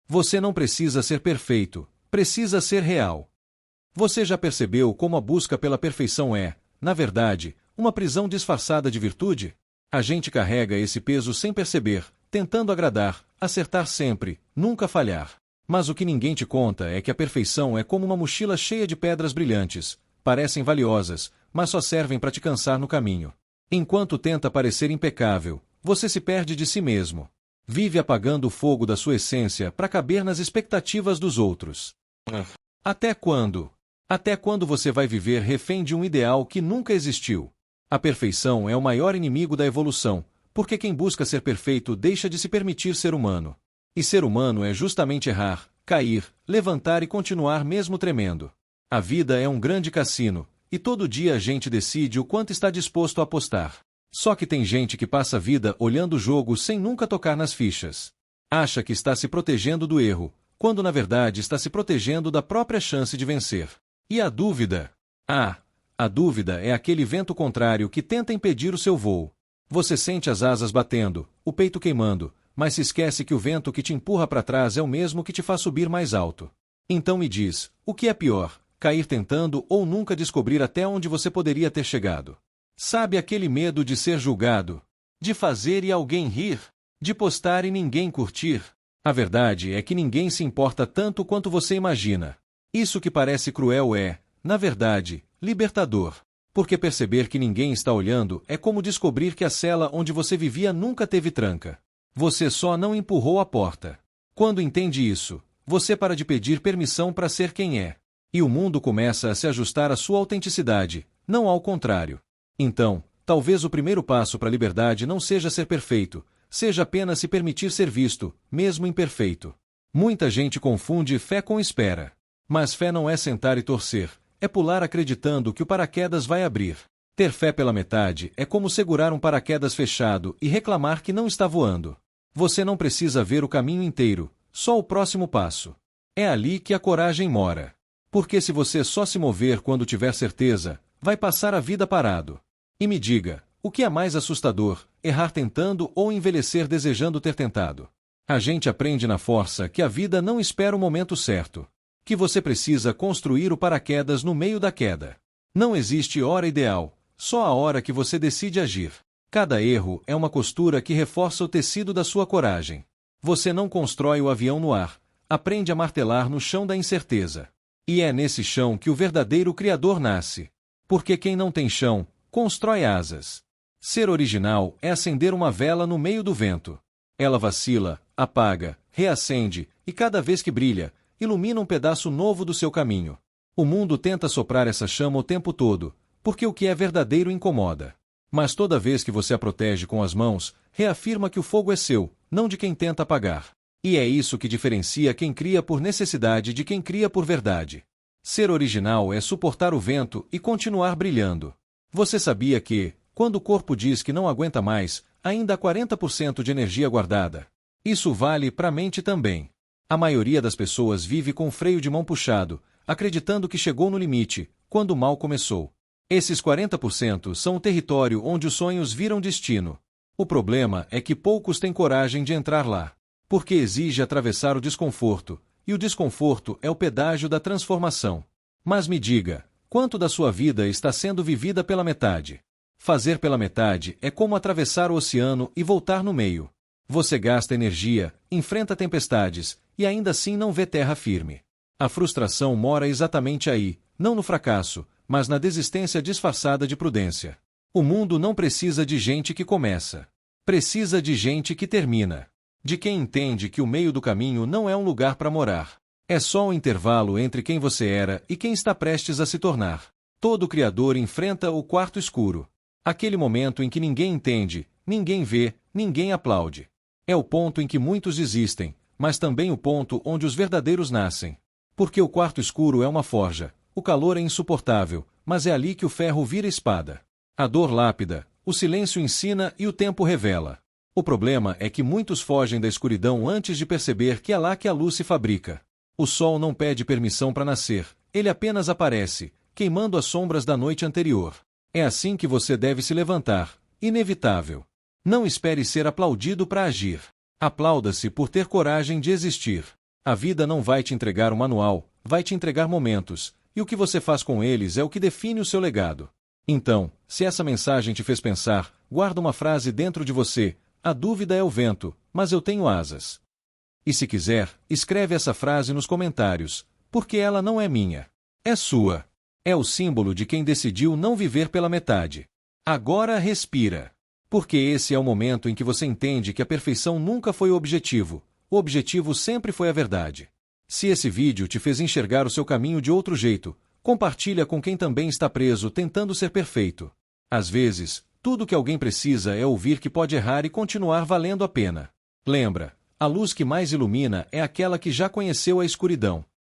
Você não precisa ser perfeito, precisa ser real. Você já percebeu como a busca pela perfeição é, na verdade, uma prisão disfarçada de virtude? A gente carrega esse peso sem perceber, tentando agradar, acertar sempre, nunca falhar. Mas o que ninguém te conta é que a perfeição é como uma mochila cheia de pedras brilhantes, parecem valiosas, mas só servem para te cansar no caminho. Enquanto tenta parecer impecável, você se perde de si mesmo. Vive apagando o fogo da sua essência para caber nas expectativas dos outros. Até quando? Até quando você vai viver refém de um ideal que nunca existiu? A perfeição é o maior inimigo da evolução, porque quem busca ser perfeito deixa de se permitir ser humano. E ser humano é justamente errar, cair, levantar e continuar mesmo tremendo. A vida é um grande cassino, e todo dia a gente decide o quanto está disposto a apostar. Só que tem gente que passa a vida olhando o jogo sem nunca tocar nas fichas. Acha que está se protegendo do erro, quando na verdade está se protegendo da própria chance de vencer. E a dúvida? A dúvida é aquele vento contrário que tenta impedir o seu voo. Você sente as asas batendo, o peito queimando, mas se esquece que o vento que te empurra para trás é o mesmo que te faz subir mais alto. Então me diz, o que é pior, cair tentando ou nunca descobrir até onde você poderia ter chegado? Sabe aquele medo de ser julgado? De fazer e alguém rir? De postar e ninguém curtir? A verdade é que ninguém se importa tanto quanto você imagina. Isso que parece cruel é, na verdade, libertador. Porque perceber que ninguém está olhando é como descobrir que a cela onde você vivia nunca teve tranca. Você só não empurrou a porta. Quando entende isso, você para de pedir permissão para ser quem é. E o mundo começa a se ajustar à sua autenticidade, não ao contrário. Então, talvez o primeiro passo para a liberdade não seja ser perfeito, seja apenas se permitir ser visto, mesmo imperfeito. Muita gente confunde fé com espera. Mas fé não é sentar e torcer, é pular acreditando que o paraquedas vai abrir. Ter fé pela metade é como segurar um paraquedas fechado e reclamar que não está voando. Você não precisa ver o caminho inteiro, só o próximo passo. É ali que a coragem mora. Porque se você só se mover quando tiver certeza, vai passar a vida parado. E me diga, o que é mais assustador, errar tentando ou envelhecer desejando ter tentado? A gente aprende na força que a vida não espera o momento certo. Que você precisa construir o paraquedas no meio da queda. Não existe hora ideal, só a hora que você decide agir. Cada erro é uma costura que reforça o tecido da sua coragem. Você não constrói o avião no ar, aprende a martelar no chão da incerteza. E é nesse chão que o verdadeiro criador nasce. Porque quem não tem chão, constrói asas. Ser original é acender uma vela no meio do vento. Ela vacila, apaga, reacende, e cada vez que brilha, ilumina um pedaço novo do seu caminho. O mundo tenta soprar essa chama o tempo todo, porque o que é verdadeiro incomoda. Mas toda vez que você a protege com as mãos, reafirma que o fogo é seu, não de quem tenta apagar. E é isso que diferencia quem cria por necessidade de quem cria por verdade. Ser original é suportar o vento e continuar brilhando. Você sabia que, quando o corpo diz que não aguenta mais, ainda há 40% de energia guardada? Isso vale para a mente também. A maioria das pessoas vive com o freio de mão puxado, acreditando que chegou no limite, quando o mal começou. Esses 40% são o território onde os sonhos viram destino. O problema é que poucos têm coragem de entrar lá. Porque exige atravessar o desconforto, e o desconforto é o pedágio da transformação. Mas me diga, quanto da sua vida está sendo vivida pela metade? Fazer pela metade é como atravessar o oceano e voltar no meio. Você gasta energia, enfrenta tempestades, e ainda assim não vê terra firme. A frustração mora exatamente aí, não no fracasso, mas na desistência disfarçada de prudência. O mundo não precisa de gente que começa. Precisa de gente que termina. De quem entende que o meio do caminho não é um lugar para morar. É só um intervalo entre quem você era e quem está prestes a se tornar. Todo criador enfrenta o quarto escuro. Aquele momento em que ninguém entende, ninguém vê, ninguém aplaude. É o ponto em que muitos desistem, mas também o ponto onde os verdadeiros nascem. Porque o quarto escuro é uma forja, o calor é insuportável, mas é ali que o ferro vira espada. A dor lápida, o silêncio ensina e o tempo revela. O problema é que muitos fogem da escuridão antes de perceber que é lá que a luz se fabrica. O sol não pede permissão para nascer, ele apenas aparece, queimando as sombras da noite anterior. É assim que você deve se levantar, inevitável. Não espere ser aplaudido para agir. Aplauda-se por ter coragem de existir. A vida não vai te entregar um manual, vai te entregar momentos, e o que você faz com eles é o que define o seu legado. Então, se essa mensagem te fez pensar, guarda uma frase dentro de você: a dúvida é o vento, mas eu tenho asas. E se quiser, escreve essa frase nos comentários, porque ela não é minha. É sua. É o símbolo de quem decidiu não viver pela metade. Agora respira. Porque esse é o momento em que você entende que a perfeição nunca foi o objetivo sempre foi a verdade. Se esse vídeo te fez enxergar o seu caminho de outro jeito, compartilha com quem também está preso tentando ser perfeito. Às vezes, tudo que alguém precisa é ouvir que pode errar e continuar valendo a pena. Lembra, a luz que mais ilumina é aquela que já conheceu a escuridão.